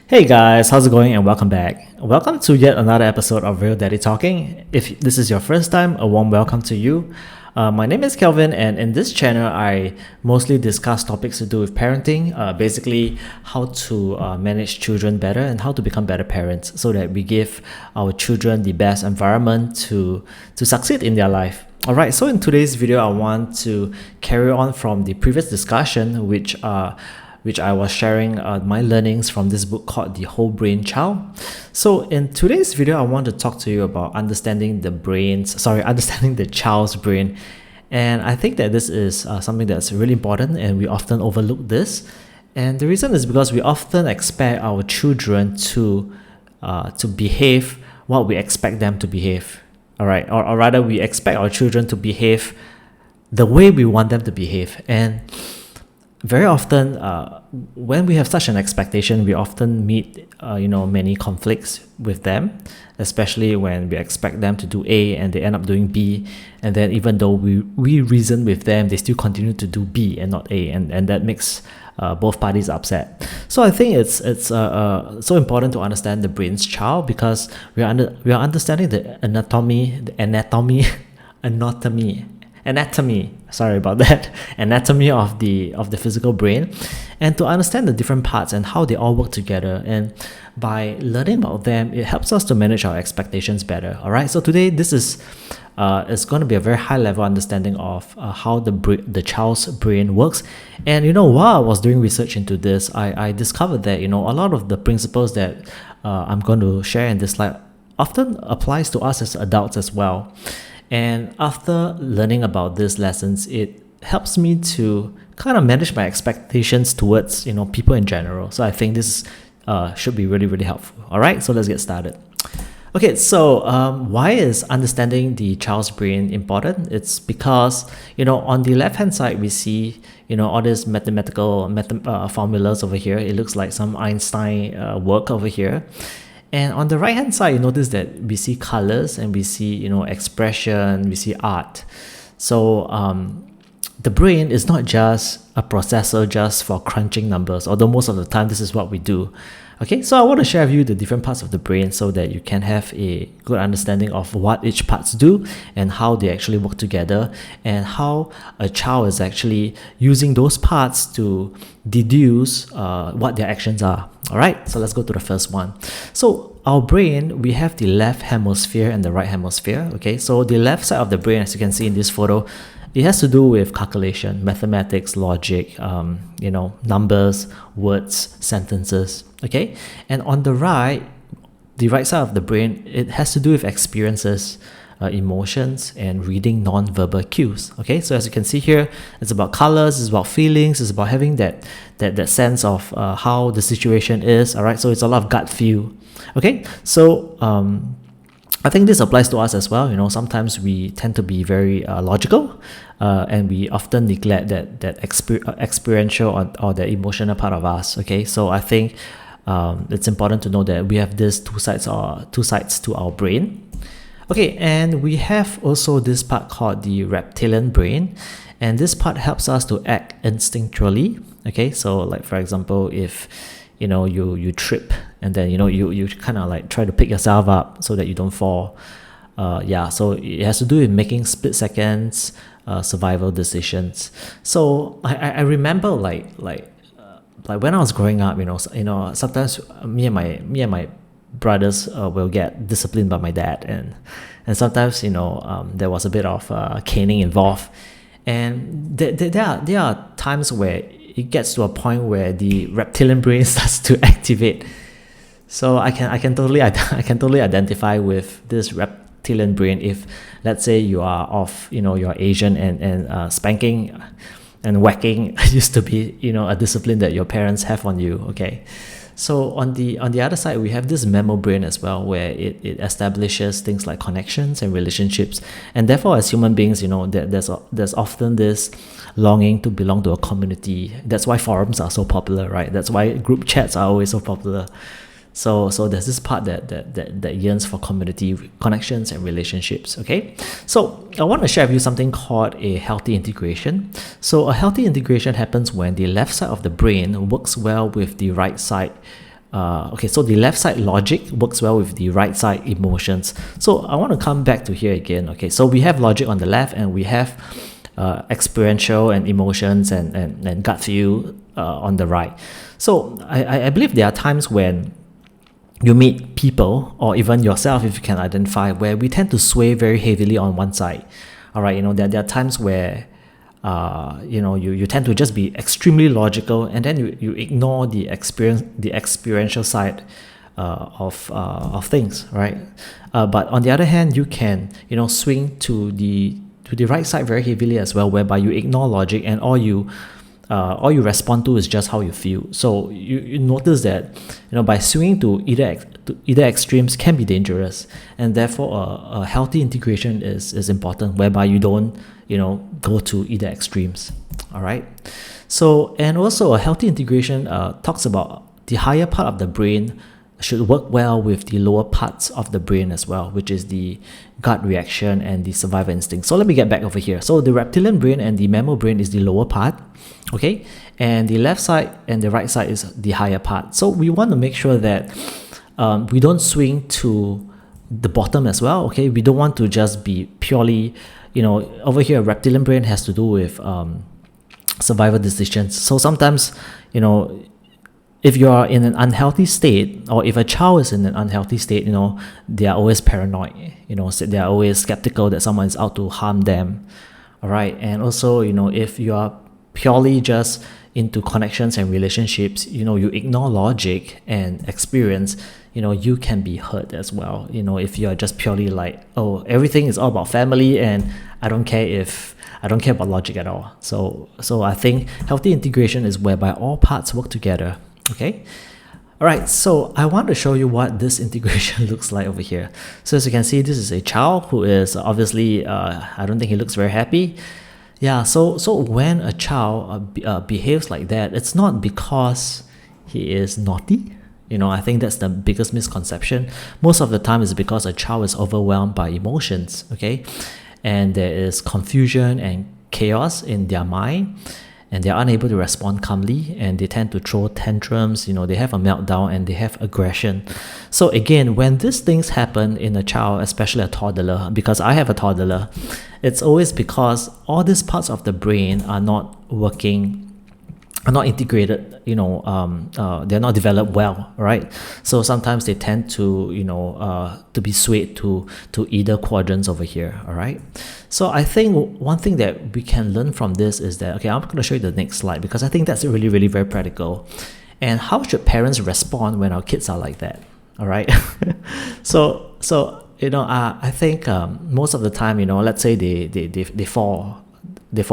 Hey guys, how's it going and welcome back. Welcome to yet another episode of Real Daddy Talking. If this is your first time, a warm welcome to you. My name is Kelvin, and in this channel, I mostly discuss topics to do with parenting, basically how to manage children better and how to become better parents so that we give our children the best environment to succeed in their life. Alright, so in today's video, I want to carry on from the previous discussion, which I was sharing my learnings from this book called The Whole Brain Child. So in today's video, I want to talk to you about understanding the child's brain. And I think that this is something that's really important and we often overlook this. And the reason is because we often expect our children to behave what we expect them to behave. Alright, or rather we expect our children to behave the way we want them to behave. And very often, when we have such an expectation, we often meet, many conflicts with them, especially when we expect them to do A and they end up doing B, and then even though we reason with them, they still continue to do B and not A, and that makes both parties upset. So I think it's so important to understand the brain's child because we are understanding the anatomy. Sorry about that. Anatomy of the physical brain, and to understand the different parts and how they all work together. And by learning about them, it helps us to manage our expectations better. All right. So today, this is going to be a very high level understanding of how the child's brain works. And while I was doing research into this, I discovered that a lot of the principles that I'm going to share in this slide often applies to us as adults as well. And after learning about these lessons, it helps me to kind of manage my expectations towards people in general. So I think this should be really, really helpful. All right, so let's get started. Okay, so why is understanding the child's brain important? It's because on the left hand side we see all these mathematical formulas over here. It looks like some Einstein work over here. And on the right hand side, you notice that we see colors and we see, expression, we see art. So the brain is not just a processor just for crunching numbers, although most of the time this is what we do. Okay, so I want to share with you the different parts of the brain so that you can have a good understanding of what each parts do and how they actually work together and how a child is actually using those parts to deduce what their actions are. All right, so let's go to the first one. So our brain, we have the left hemisphere and the right hemisphere. Okay, so the left side of the brain, as you can see in this photo, it has to do with calculation, mathematics, logic, numbers, words, sentences. Okay, and on the right side of the brain, it has to do with experiences, emotions, and reading non-verbal cues. Okay, so as you can see here, it's about colors, it's about feelings, it's about having that sense of how the situation is. All right, so it's a lot of gut feel. Okay, so I think this applies to us as well. Sometimes we tend to be very logical, and we often neglect that experiential or the emotional part of us. Okay, so I think it's important to know that we have these two sides to our brain. Okay, and we have also this part called the reptilian brain, and this part helps us to act instinctually. Okay, so like for example, if you trip and then you kind of like try to pick yourself up so that you don't fall. So it has to do with making split seconds survival decisions. So I remember like when I was growing up, sometimes me and my brothers will get disciplined by my dad, and sometimes there was a bit of caning involved, and there are times where it gets to a point where the reptilian brain starts to activate. So I can totally identify with this reptilian brain. If let's say you are of you're Asian and spanking and whacking used to be a discipline that your parents have on you. Okay, so on the other side we have this mammal brain as well, where it establishes things like connections and relationships, and therefore as human beings there's often this longing to belong to a community. That's why forums are so popular, right? That's why group chats are always so popular. So there's this part that yearns for community connections and relationships. Okay, so I want to share with you something called a healthy integration. So a healthy integration happens when the left side of the brain works well with the right side Okay, so the left side logic works well with the right side emotions. So I want to come back to here again. Okay, so we have logic on the left, and we have experiential and emotions and gut feel on the right. So I believe there are times when you meet people, or even yourself, if you can identify, where we tend to sway very heavily on one side. All right, there are times where you tend to just be extremely logical, and then you ignore the experiential side of things, right? But on the other hand, you can swing to the right side very heavily as well, whereby you ignore logic, and all you respond to is just how you feel. So you notice that by swinging to either extremes can be dangerous, and therefore a healthy integration is important, whereby you don't go to either extremes. All right. So, and also a healthy integration talks about the higher part of the brain should work well with the lower parts of the brain as well, which is the gut reaction and the survival instinct. So let me get back over here. So the reptilian brain and the mammal brain is the lower part, okay? And the left side and the right side is the higher part. So we want to make sure that we don't swing to the bottom as well, okay? We don't want to just be purely, over here, reptilian brain has to do with survival decisions. So sometimes, if you are in an unhealthy state, or if a child is in an unhealthy state, they are always paranoid, so they are always skeptical that someone is out to harm them. All right. And also, if you are purely just into connections and relationships, you ignore logic and experience, you can be hurt as well. If you are just purely like, oh, everything is all about family, and I don't care about logic at all. So I think healthy integration is whereby all parts work together. Okay. All right. So I want to show you what this integration looks like over here. So as you can see, this is a child who is obviously, I don't think he looks very happy. Yeah. So when a child behaves like that, it's not because he is naughty. I think that's the biggest misconception. Most of the time it's because a child is overwhelmed by emotions. Okay. And there is confusion and chaos in their mind, and they're unable to respond calmly, and they tend to throw tantrums, they have a meltdown, and they have aggression. So again, when these things happen in a child, especially a toddler, because I have a toddler, it's always because all these parts of the brain are not working, are not integrated, they're not developed well, right? So sometimes they tend to, to be swayed to either quadrants over here, all right? So I think one thing that we can learn from this is that, okay, I'm going to show you the next slide, because I think that's really, really very practical. And how should parents respond when our kids are like that, all right? So I think most of the time, let's say they fall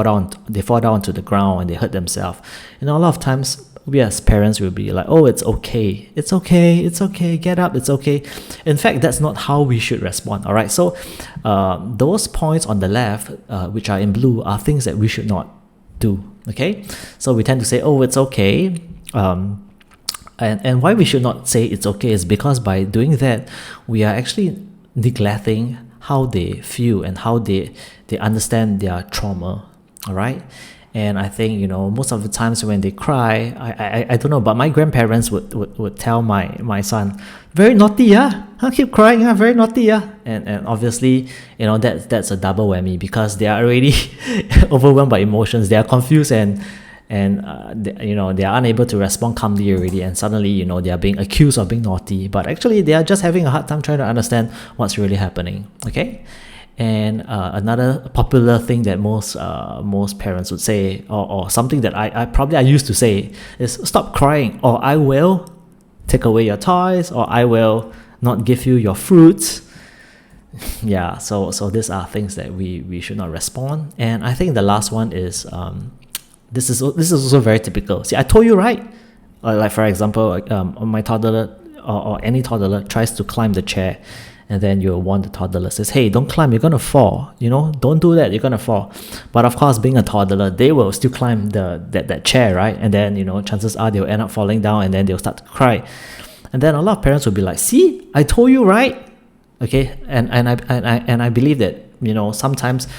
down to the ground and they hurt themselves. A lot of times we as parents will be like, oh, it's okay, get up, it's okay. In fact, that's not how we should respond. All right. So those points on the left, which are in blue, are things that we should not do. Okay. So we tend to say, oh, it's okay. And why we should not say it's okay is because by doing that, we are actually neglecting how they feel and how they understand their trauma. All right. And I think, most of the times when they cry, I don't know, but my grandparents would tell my son, very naughty, yeah? Keep crying, yeah? Very naughty, yeah? And obviously, that's a double whammy, because they are already overwhelmed by emotions. They are confused and they are unable to respond calmly already, and suddenly, they are being accused of being naughty, but actually they are just having a hard time trying to understand what's really happening. Okay. And another popular thing that most parents would say, or something that I used to say, is stop crying, or I will take away your toys, or I will not give you your fruits. Yeah, so these are things that we should not respond. And I think the last one is this is also very typical. See, I told you, right? Like for example, my toddler or any toddler tries to climb the chair, and then you warn the toddler, says, hey, don't climb, you're gonna fall, don't do that, you're gonna fall. But of course, being a toddler, they will still climb that chair, right? And then chances are they'll end up falling down, and then they'll start to cry. And then a lot of parents will be like, see, I told you, right? Okay. And I believe that sometimes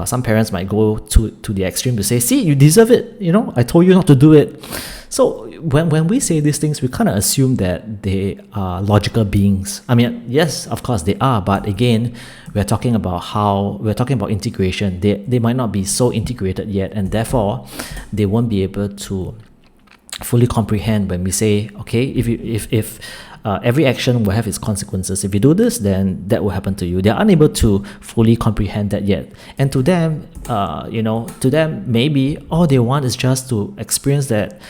some parents might go to the extreme to say, see, you deserve it, I told you not to do it. So when we say these things, we kind of assume that they are logical beings. I mean, yes, of course they are, but again, we're talking about integration. They might not be so integrated yet, and therefore they won't be able to fully comprehend when we say, okay, if every action will have its consequences. If you do this, then that will happen to you. They're unable to fully comprehend that yet. And to them, maybe all they want is just to experience that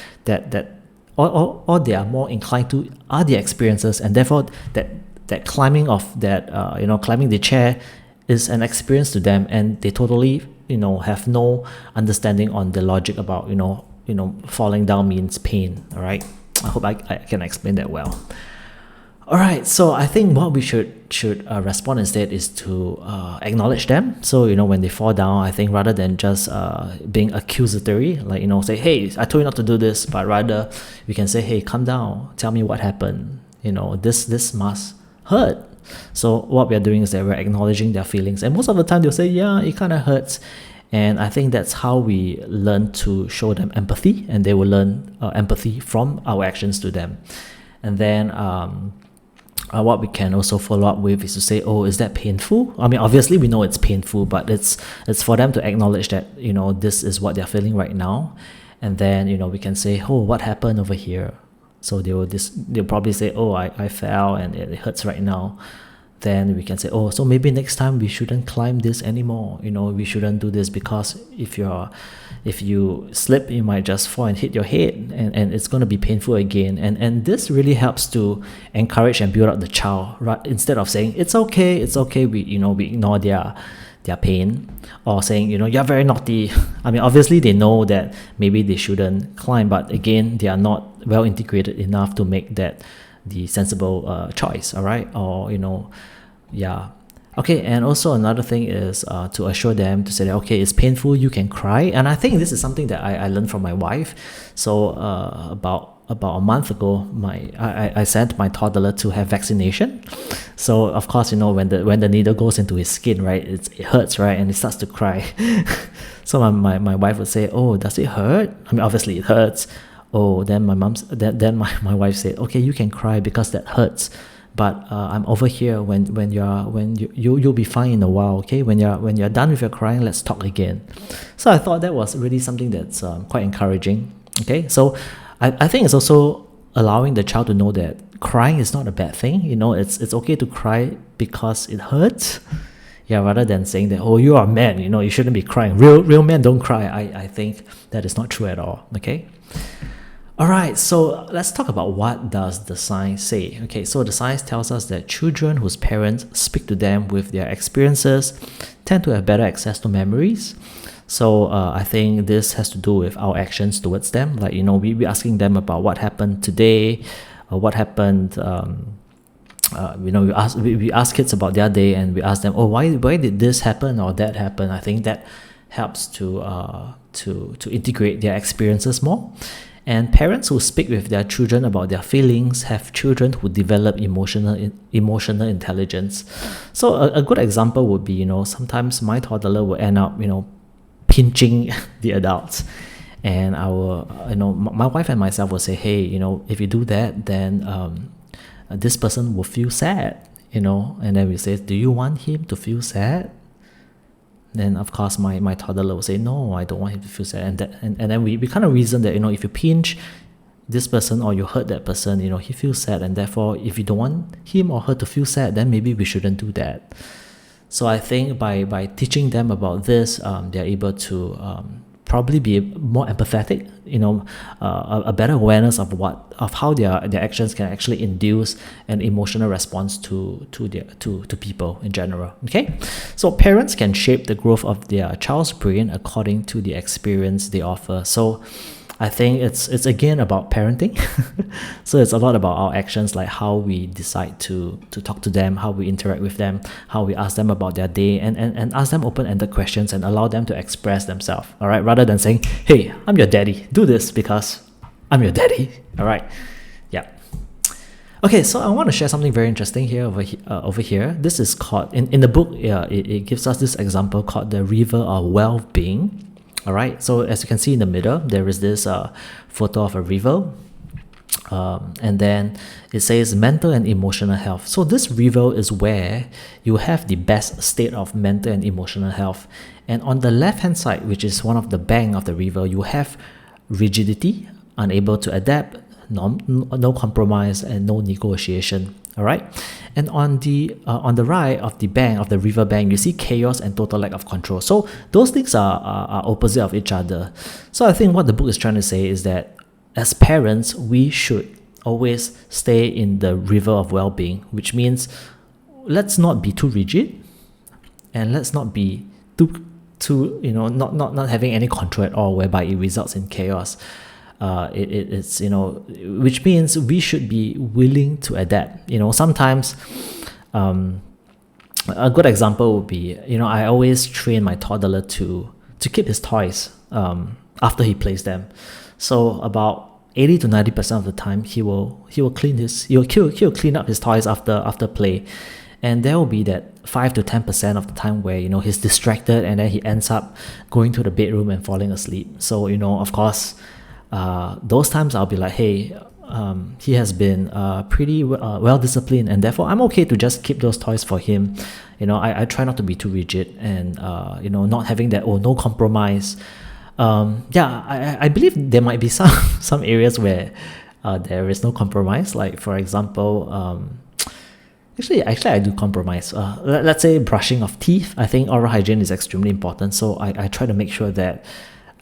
all they are more inclined to are the experiences, and therefore that climbing of that climbing the chair is an experience to them, and they totally have no understanding on the logic about falling down means pain. All right, I hope I can explain that well. All right, so I think what we should respond instead is to acknowledge them. So when they fall down, I think rather than just being accusatory, like say, hey, I told you not to do this, but rather we can say, hey, calm down, tell me what happened. This must hurt. So what we are doing is that we're acknowledging their feelings, and most of the time they'll say, yeah, it kind of hurts. And I think that's how we learn to show them empathy, and they will learn empathy from our actions to them. And then what we can also follow up with is to say, oh, is that painful? I mean, obviously we know it's painful, but it's for them to acknowledge that this is what they're feeling right now. And then we can say, oh, what happened over here? So they'll probably say, oh, I fell and it hurts right now. Then we can say, oh, so maybe next time we shouldn't climb this anymore. We shouldn't do this, because if you slip, you might just fall and hit your head, and it's going to be painful again. And this really helps to encourage and build up the child, right? Instead of saying it's okay, we ignore their pain, or saying you're very naughty. I mean, obviously they know that maybe they shouldn't climb, but again, they are not well integrated enough to make that the sensible choice. All right, or yeah. Okay, and also another thing is to assure them, to say that, okay, it's painful, you can cry. And I think this is something that I learned from my wife. So about a month ago, I sent my toddler to have vaccination. So of course, when the needle goes into his skin, right, it hurts, right, and he starts to cry. So my wife would say, oh, does it hurt? I mean, obviously it hurts. Oh, then my wife said, okay, you can cry because that hurts, but I'm over here when you'll be fine in a while. Okay, when you're done with your crying, let's talk again. So I thought that was really something that's quite encouraging. Okay, so I think it's also allowing the child to know that crying is not a bad thing. It's okay to cry because it hurts. Yeah, rather than saying that, oh, you are a man, you shouldn't be crying. Real men don't cry. I think that is not true at all. Okay. All right, so let's talk about what does the science say. Okay, so the science tells us that children whose parents speak to them with their experiences tend to have better access to memories. So I think this has to do with our actions towards them. Like, we asking them about what happened today, what happened. We ask kids about their day, and we ask them, oh, why did this happen or that happen? I think that helps to integrate their experiences more. And parents who speak with their children about their feelings have children who develop emotional intelligence. So a good example would be, sometimes my toddler will end up, pinching the adults. And my wife and myself will say, hey, if you do that, then this person will feel sad, and then we say, do you want him to feel sad? Then of course my toddler will say, no, I don't want him to feel sad. And then we kind of reason that, if you pinch this person or you hurt that person, he feels sad, and therefore if you don't want him or her to feel sad, then maybe we shouldn't do that. So I think by teaching them about this, they're able to probably be more empathetic, a better awareness of how their actions can actually induce an emotional response to people in general. Okay, so parents can shape the growth of their child's brain according to the experience they offer. So I think it's again about parenting. So it's a lot about our actions, like how we decide to talk to them, how we interact with them, how we ask them about their day, and ask them open-ended questions and allow them to express themselves. All right, rather than saying, hey, I'm your daddy, do this because I'm your daddy. All right, yeah. Okay, so I want to share something very interesting here over here. This is called, in the book, it gives us this example called the river of well-being. All right, so as you can see in the middle, there is this photo of a river. And then it says mental and emotional health. So this river is where you have the best state of mental and emotional health. And on the left hand side, which is one of the bank of the river, you have rigidity, unable to adapt, no compromise, and no negotiation. All right, and on the right of the bank of the river bank, you see chaos and total lack of control. So those things are opposite of each other. So I think what the book is trying to say is that as parents, we should always stay in the river of well-being, which means let's not be too rigid, and let's not be too not having any control at all, whereby it results in chaos. It's which means we should be willing to adapt. Sometimes a good example would be, I always train my toddler to keep his toys after he plays them. So about 80 to 90% of the time, he will clean up his toys after play, and there will be that 5 to 10% of the time where he's distracted, and then he ends up going to the bedroom and falling asleep. So of course, those times I'll be like, hey, he has been pretty well disciplined, and therefore I'm okay to just keep those toys for him. I try not to be too rigid, and not having that no compromise. I believe there might be some areas where there is no compromise. Like for example, actually I do compromise. Let's say brushing of teeth. I think oral hygiene is extremely important, so I try to make sure that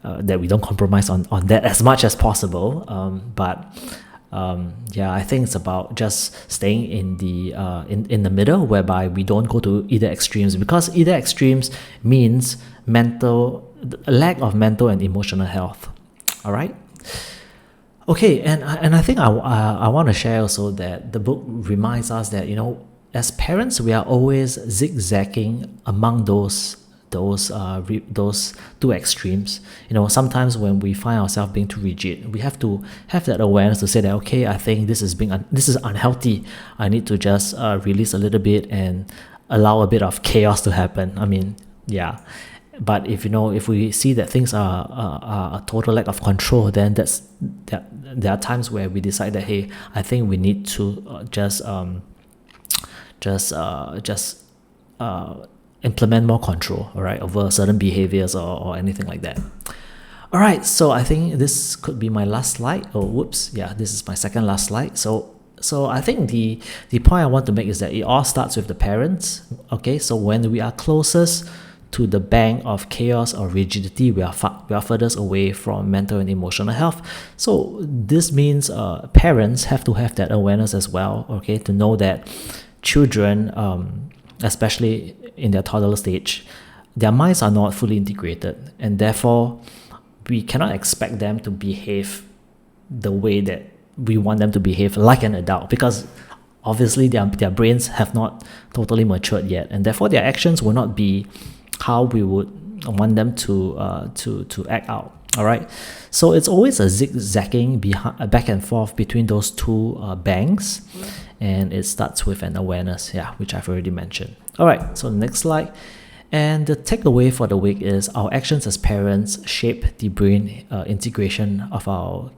we don't compromise on that as much as possible. I think it's about just staying in the middle, whereby we don't go to either extremes, because either extremes means lack of mental and emotional health. All right. Okay, and I think I want to share also that the book reminds us that as parents, we are always zigzagging among those two extremes. Sometimes when we find ourselves being too rigid, we have to have that awareness to say that, okay, I think this is unhealthy. I need to just release a little bit and allow a bit of chaos to happen. But if we see that things are a total lack of control, then there are times where we decide that, hey, I think we need to just implement more control, all right, over certain behaviors or anything like that. All right, so I think this could be my last slide. This is my second last slide. So I think the point I want to make is that it all starts with the parents. Okay, so when we are closest to the bank of chaos or rigidity, we are furthest away from mental and emotional health. So this means parents have to have that awareness as well, okay, to know that children, especially in their toddler stage, their minds are not fully integrated, and therefore we cannot expect them to behave the way that we want them to behave like an adult, because obviously their brains have not totally matured yet, and therefore their actions will not be how we would want them to act out. All right, so it's always a zigzagging back and forth between those two banks, and it starts with an awareness, which I've already mentioned. All right, so next slide. And the takeaway for the week is our actions as parents shape the brain integration of our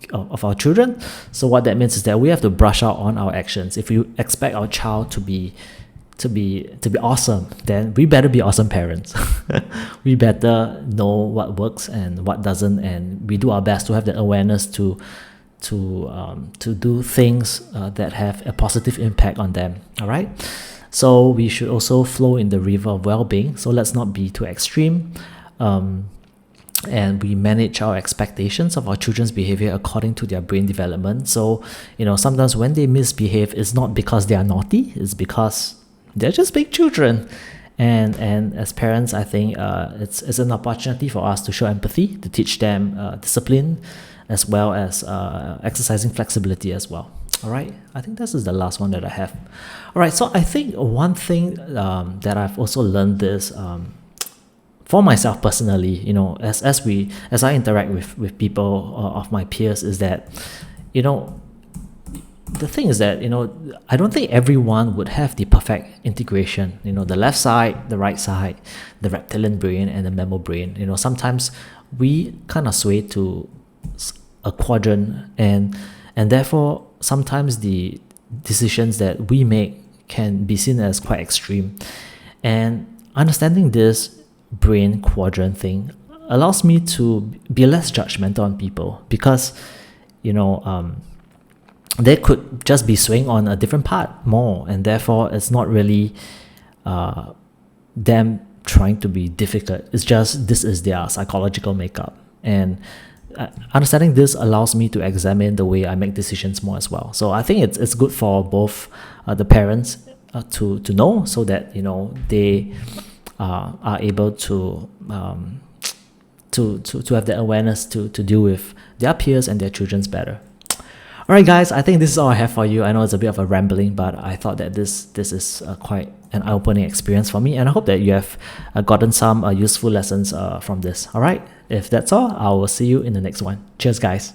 children. So what that means is that we have to brush out on our actions. If we expect our child to be awesome, then we better be awesome parents. We better know what works and what doesn't, and we do our best to have that awareness to do things that have a positive impact on them. All right, so we should also flow in the river of well-being. So let's not be too extreme, and we manage our expectations of our children's behavior according to their brain development. So sometimes when they misbehave, it's not because they are naughty, it's because they're just big children. And as parents, I think it's an opportunity for us to show empathy, to teach them discipline, as well as exercising flexibility as well. All right, I think this is the last one that I have. All right, so I think one thing that I've also learned this for myself personally, as I interact with people of my peers, is that the thing is that, I don't think everyone would have the perfect integration. The left side, the right side, the reptilian brain and the mammal brain. Sometimes we kind of sway to a quadrant, and therefore sometimes the decisions that we make can be seen as quite extreme. And understanding this brain quadrant thing allows me to be less judgmental on people, because they could just be swaying on a different part more, and therefore it's not really them trying to be difficult. It's just this is their psychological makeup. And understanding this allows me to examine the way I make decisions more as well. So I think it's good for both the parents to know, so that they are able to have the awareness to deal with their peers and their children's better. Alright guys, I think this is all I have for you. I know it's a bit of a rambling, but I thought that this is quite an eye-opening experience for me, and I hope that you have gotten some useful lessons from this. Alright, if that's all, I will see you in the next one. Cheers guys.